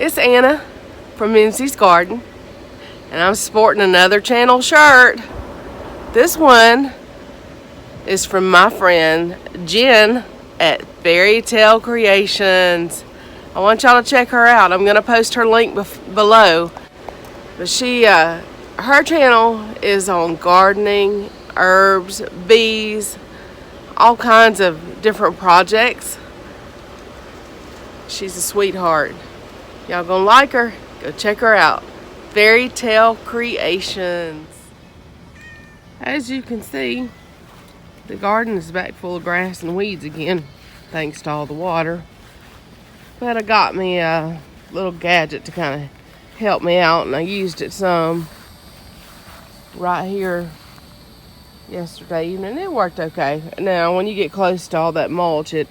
It's Anna from Mimsy's Garden, and I'm sporting another channel shirt. This one is from my friend Jen at Faerietale Creations. I want y'all to check her out. I'm gonna post her link below. But her channel is on gardening, herbs, bees, all kinds of different projects. She's a sweetheart. Y'all gonna like her. Go check her out. Faerietale Creations. As you can see, the garden is back full of grass and weeds again, thanks to all the water. But I got me a little gadget to kind of help me out, and I used it some right here yesterday evening. It worked okay. Now, when you get close to all that mulch, it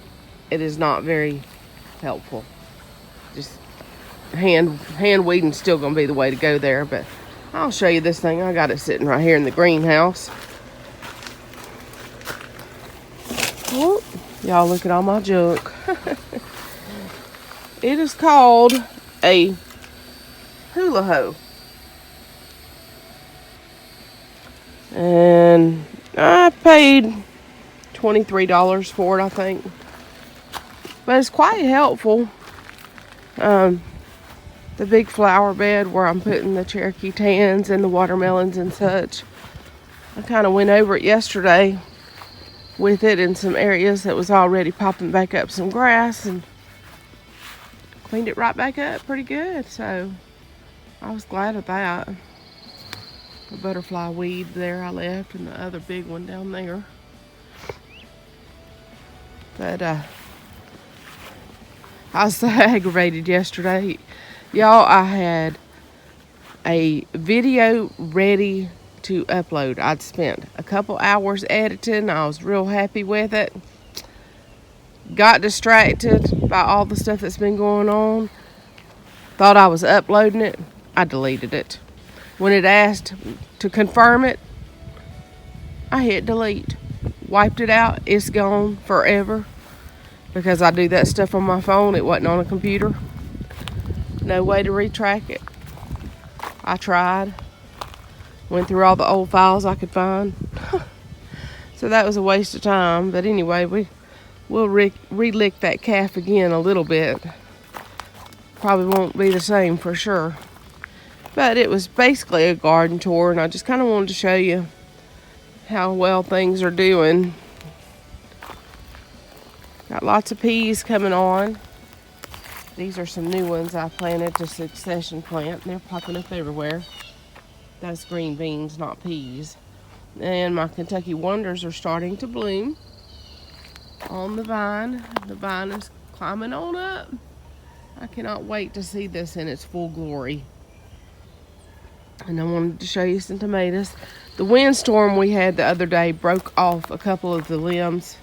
is not very helpful. Just hand weeding still gonna be the way to go there, but I'll show you this thing. I got it sitting right here in the greenhouse. Oh, y'all look at all my junk. It is called a hula hoe, and I paid $23 for it, I think, but it's quite helpful. The big flower bed where I'm putting the Cherokee tans and the watermelons and such, I kind of went over it yesterday with it in some areas that was already popping back up some grass, and cleaned it right back up pretty good, so I was glad of that. The butterfly weed there I left, and the other big one down there. But I was so aggravated yesterday. Y'all, I had a video ready to upload. I'd spent a couple hours editing. I was real happy with it. Got distracted by all the stuff that's been going on. Thought I was uploading it. I deleted it. When it asked to confirm it, I hit delete. Wiped it out. It's gone forever. Because I do that stuff on my phone. It wasn't on a computer. No way to retrack it. I tried. Went through all the old files I could find. So that was a waste of time. But anyway, we'll relick that calf again a little bit. Probably won't be the same for sure. But it was basically a garden tour, and I just kind of wanted to show you how well things are doing. Got lots of peas coming on. These are some new ones I planted to succession plant. They're popping up everywhere. That's green beans, not peas. And my Kentucky Wonders are starting to bloom on the vine. The vine is climbing on up. I cannot wait to see this in its full glory. And I wanted to show you some tomatoes. The windstorm we had the other day broke off a couple of the limbs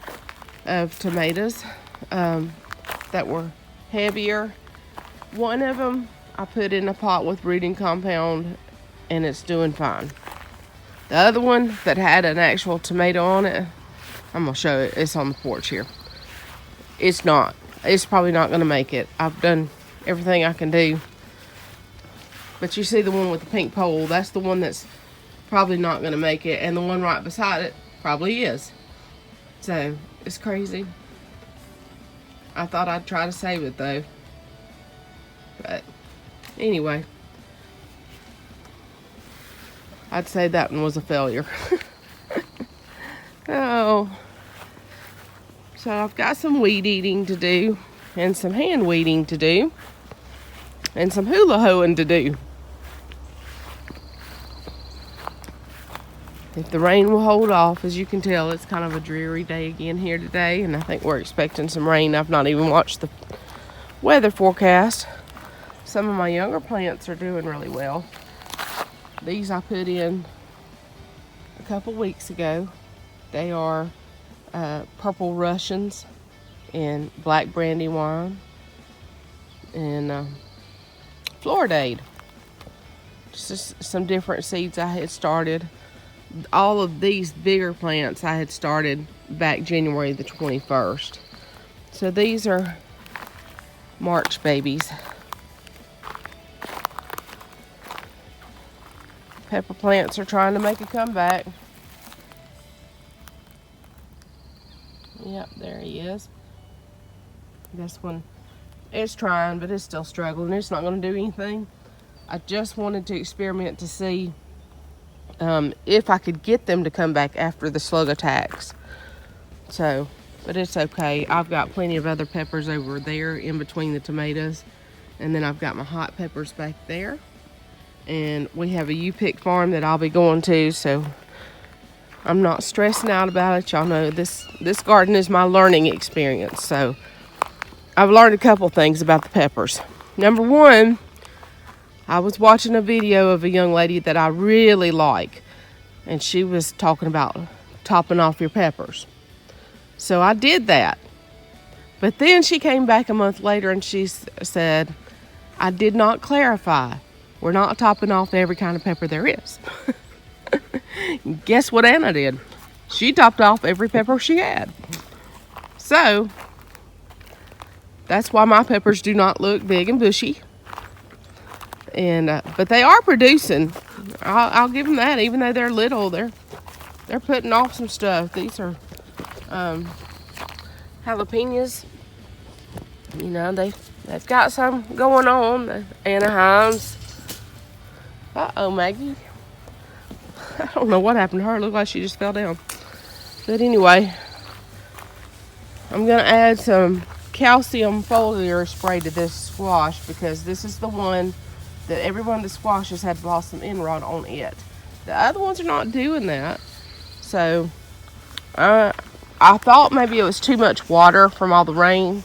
of tomatoes that were heavier. One of them I put in a pot with rooting compound, and it's doing fine. The other one that had an actual tomato on it, I'm gonna show it. It's on the porch here. It's probably not gonna make it. I've done everything I can do. But you see the one with the pink pole, that's the one that's probably not gonna make it, and the one right beside it probably is. So it's crazy. I thought I'd try to save it though. But anyway, I'd say that one was a failure. Oh. So I've got some weed eating to do, and some hand weeding to do, and some hula hoeing to do. If the rain will hold off, as you can tell, it's kind of a dreary day again here today, and I think we're expecting some rain. I've not even watched the weather forecast. Some of my younger plants are doing really well. These I put in a couple weeks ago. They are purple Russians and black brandywine and Floridade. Just some different seeds I had started. All of these bigger plants I had started back January the 21st. So these are March babies. Pepper plants are trying to make a comeback. Yep, there he is. This one is trying, but it's still struggling. It's not going to do anything. I just wanted to experiment to see if I could get them to come back after the slug attacks. So, but it's okay. I've got plenty of other peppers over there in between the tomatoes. And then I've got my hot peppers back there. And we have a U-pick farm that I'll be going to, so I'm not stressing out about it. Y'all know this garden is my learning experience. So I've learned a couple things about the peppers. Number one, I was watching a video of a young lady that I really like, and she was talking about topping off your peppers. So I did that. But then she came back a month later and she said, I did not clarify. We're not topping off every kind of pepper there is. Guess what Anna did? She topped off every pepper she had. So, that's why my peppers do not look big and bushy. And but they are producing. I'll give them that. Even though they're little, they're putting off some stuff. These are jalapenos. You know, they've got some going on. The Anaheims. Uh-oh, Maggie. I don't know what happened to her. It looked like she just fell down. But anyway, I'm going to add some calcium foliar spray to this squash because this is the one that every one of the squashes had blossom end rot on it. The other ones are not doing that. So, I thought maybe it was too much water from all the rain.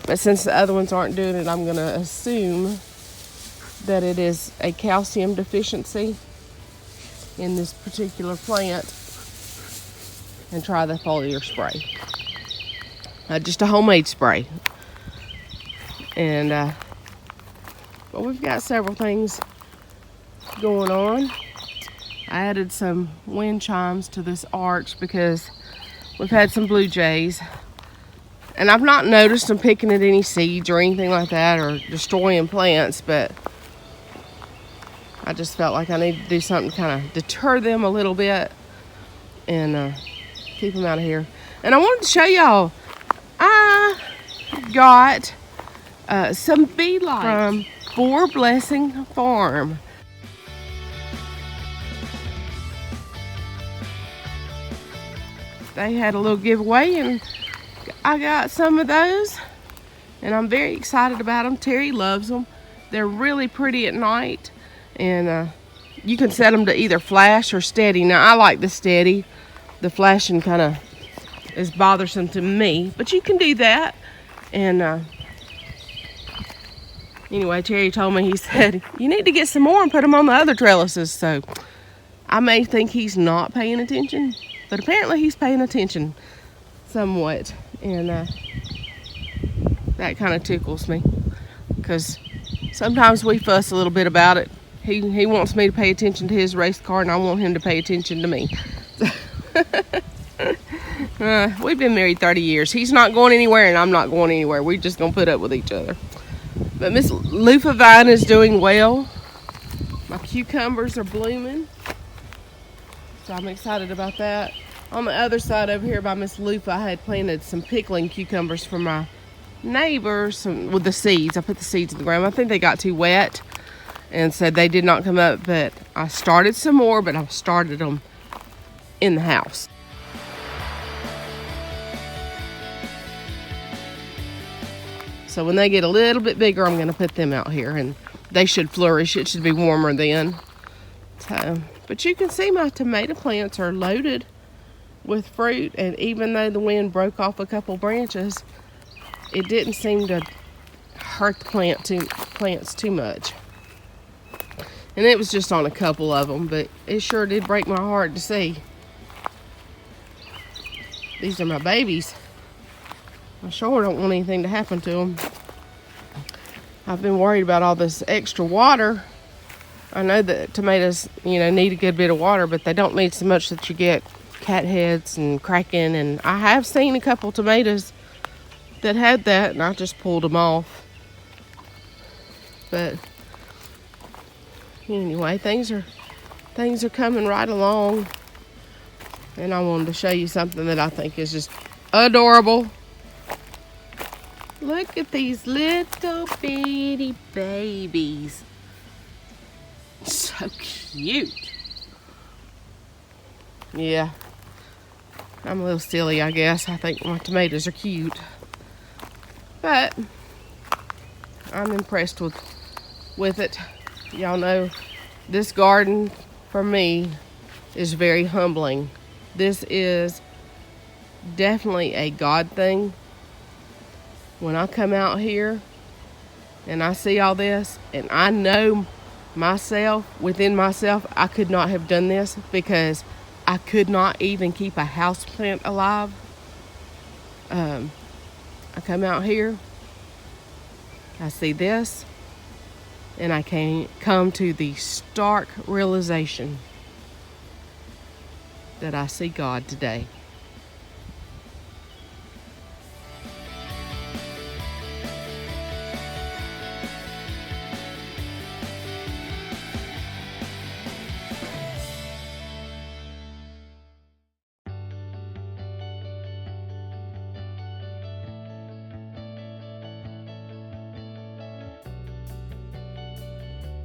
But since the other ones aren't doing it, I'm going to assume that it is a calcium deficiency in this particular plant and try the foliar spray. Just a homemade spray. And but we've got several things going on. I added some wind chimes to this arch because we've had some blue jays. And I've not noticed them picking at any seeds or anything like that or destroying plants, but I just felt like I needed to do something to kind of deter them a little bit and keep them out of here. And I wanted to show y'all, I got some bee lights from Four Blessing Farm. They had a little giveaway and I got some of those and I'm very excited about them. Terry loves them. They're really pretty at night. And you can set them to either flash or steady. Now, I like the steady. The flashing kind of is bothersome to me. But you can do that. And anyway, Terry told me, he said, you need to get some more and put them on the other trellises. So I may think he's not paying attention. But apparently he's paying attention somewhat. And that kind of tickles me. Because sometimes we fuss a little bit about it. He wants me to pay attention to his race car, and I want him to pay attention to me. We've been married 30 years. He's not going anywhere, and I'm not going anywhere. We're just going to put up with each other. But Miss Loofah Vine is doing well. My cucumbers are blooming. So I'm excited about that. On the other side over here by Miss Loofah, I had planted some pickling cucumbers for my neighbors with the seeds. I put the seeds in the ground. I think they got too wet. And so they did not come up, but I started some more, but I started them in the house. So when they get a little bit bigger, I'm going to put them out here, and they should flourish. It should be warmer then. So, but you can see my tomato plants are loaded with fruit, and even though the wind broke off a couple branches, it didn't seem to hurt the plants too much. And it was just on a couple of them, but it sure did break my heart to see. These are my babies. I sure don't want anything to happen to them. I've been worried about all this extra water. I know that tomatoes, need a good bit of water, but they don't need so much that you get cat heads and cracking. And I have seen a couple tomatoes that had that, and I just pulled them off. But anyway, things are things are coming right along. And I wanted to show you something that I think is just adorable. Look at these little bitty babies. So cute. Yeah. I'm a little silly, I guess. I think my tomatoes are cute. But I'm impressed with it. Y'all know this garden for me is very humbling. This is definitely a God thing. When I come out here and I see all this, and I know myself, within myself, I could not have done this because I could not even keep a house plant alive. I come out here, I see this, and I can come to the stark realization that I see God today.